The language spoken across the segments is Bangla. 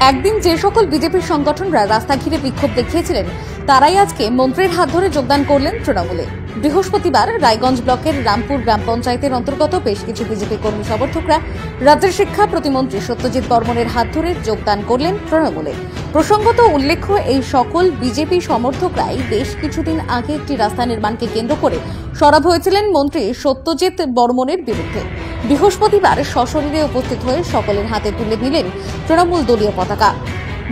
একদিন যে সকল বিজেপি সংগঠনরা রাস্তা ঘিরে বিক্ষোভ দেখিয়েছিলেন তারাই আজকে মন্ত্রীর হাত ধরে যোগদান করলেন তৃণমূলে। বৃহস্পতিবার রায়গঞ্জ ব্লকের রামপুর গ্রাম পঞ্চায়েতের অন্তর্গত বেশ কিছু বিজেপি কর্মী সমর্থকরা রাজ্যের শিক্ষা প্রতিমন্ত্রী সত্যজিৎ বর্মনের হাত ধরে যোগদান করলেন তৃণমূলে। প্রসঙ্গত উল্লেখ্য, এই সকল বিজেপি সমর্থকরাই বেশ কিছুদিন আগে একটি রাস্তা নির্মাণকে কেন্দ্র করে সরব হয়েছিলেন মন্ত্রী সত্যজিৎ বর্মনের বিরুদ্ধে। বৃহস্পতিবার সশরীরে উপস্থিত হয়ে সকলের হাতে তুলে নিলেন তৃণমূল দলীয় পতাকা।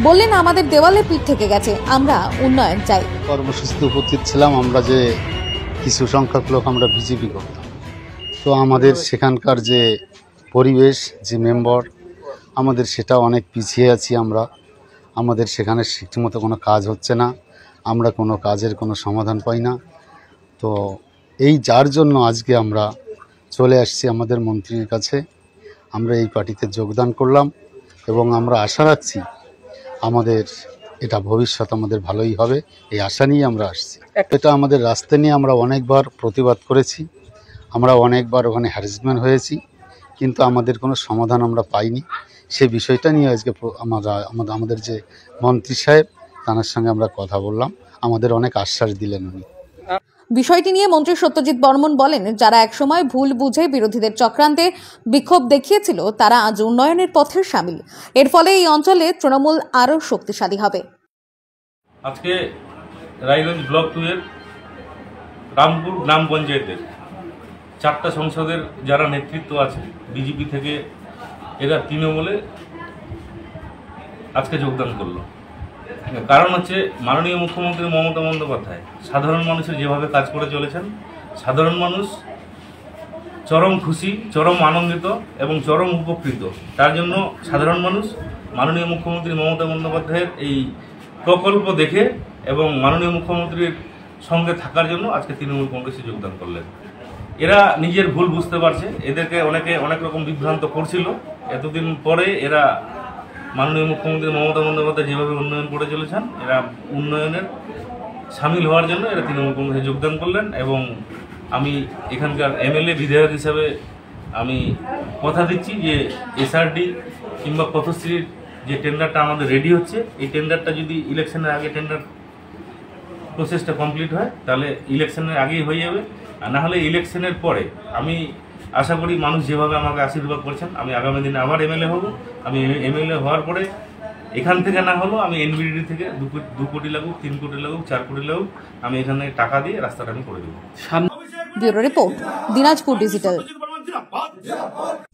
বললেন, আমাদের দেওয়ালে পিঠ থেকে গেছে, আমরা উন্নয়ন চাই। কর্মসূচিতে উপস্থিত ছিলাম আমরা, যে কিছু সংখ্যক লোক আমরা বিজেপি করতাম, তো আমাদের সেখানকার যে পরিবেশ, যে মেম্বার, আমাদের সেটা অনেক পিছিয়ে আছি আমরা। আমাদের সেখানে ঠিকমতো কোনো কাজ হচ্ছে না, আমরা কোনো কাজের কোনো সমাধান পাই না। তো এই যার জন্য আজকে আমরা চলে আসছি আমাদের মন্ত্রীর কাছে। আমরা এই পার্টিতে যোগদান করলাম এবং আমরা আশা রাখছি আমাদের এটা ভবিষ্যৎ আমাদের ভালোই হবে, এই আশা নিয়ে আমরা আসছি। এটা আমাদের রাস্তা নিয়ে আমরা অনেকবার প্রতিবাদ করেছি, আমরা অনেকবার ওখানে হ্যারাসমেন্ট হয়েছি, কিন্তু আমাদের কোনো সমাধান আমরা পাইনি। সেই বিষয়টা নিয়ে আজকে আমাদের যে মন্ত্রী সাহেব, তার সঙ্গে আমরা কথা বললাম, আমাদের অনেক আশ্বাস দিলেন উনি। বিষয়টি নিয়ে মন্ত্রী সত্যজিৎ বর্মন বলেন, যারা একসময় ভুল বুঝে বিরোধীদের চক্রান্তে বিক্ষোভ দেখিয়েছিল তারা আজ উন্নয়নের পথে সামিল। এর ফলে এই অঞ্চলে তৃণমূল আরও শক্তিশালী হবে। আজকে রায়গঞ্জ ব্লক 2 এর রামপুর গ্রাম পঞ্চায়েতের 4টা সংসদের যারা নেতৃত্ব আছে বিজেপি থেকে, এরা তৃণমূলে আজকে যোগদান করলো। কারণ হচ্ছে মাননীয় মুখ্যমন্ত্রী মমতা বন্দ্যোপাধ্যায় সাধারণ মানুষের যেভাবে কাজ করে চলেছেন, সাধারণ মানুষ চরম খুশি, চরম আনন্দিত এবং চরম উপকৃত। তার জন্য সাধারণ মানুষ মাননীয় মুখ্যমন্ত্রী মমতা বন্দ্যোপাধ্যায়ের এই প্রকল্প দেখে এবং মাননীয় মুখ্যমন্ত্রীর সঙ্গে থাকার জন্য আজকে তৃণমূল কংগ্রেসে যোগদান করলেন। এরা নিজের ভুল বুঝতে পারছে, এদেরকে অনেকে অনেক রকম বিভ্রান্ত করছিল। এতদিন পরে এরা মাননীয় মুখ্যমন্ত্রী মমতা বন্দ্যোপাধ্যায় যেভাবে উন্নয়ন করে চলেছেন, এরা উন্নয়নের সামিল হওয়ার জন্য এরা তৃণমূল কংগ্রেসে যোগদান করলেন। এবং আমি এখানকার এমএলএ বিধায়ক হিসাবে আমি কথা দিচ্ছি যে এসআরডি কিংবা পথশ্রীর যে টেন্ডারটা আমাদের রেডি হচ্ছে, এই টেন্ডারটা যদি ইলেকশনের আগে টেন্ডার প্রসেসটা কমপ্লিট হয় তাহলে ইলেকশনের আগেই হয়ে যাবে। আর না হলে ইলেকশনের পরে আমি আশা করি মানুষ যেভাবে আমাকে আশীর্বাদ করছেন, আমি আগামী দিনে আবার এমএলএ হব। আমি এমএলএ হওয়ার পরে এখান থেকে না হলেও আমি এনবিডি থেকে 2 কোটি লাগুক, 3 কোটি লাগুক, 4 কোটি লাগুক, আমি এখানে টাকা দিয়ে রাস্তাটা আমি করে দেবো। Bureau report, Dinajpur digital.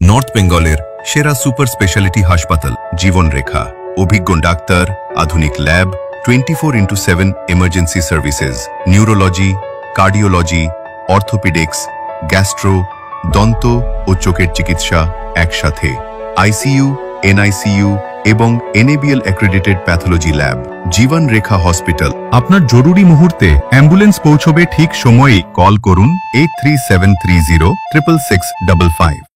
North বেঙ্গলের সেরা সুপার স্পেশালিটি হাসপাতাল জীবন রেখা, অভিজ্ঞ ডাক্তার, আধুনিক lab, 24/7 emergency services, neurology, cardiology, orthopaedics, gastro, দন্ত ও চোখের চিকিৎসা একসাথে, আইসিইউ, এনআইসিইউ এবং এনএবিএল অ্যাক্রেডিটেড প্যাথোলজি ল্যাব। জীবন রেখা হসপিটাল। আপনার জরুরি মুহূর্তে অ্যাম্বুলেন্স পৌঁছবে ঠিক সময়ে। কল করুন 83730 66655।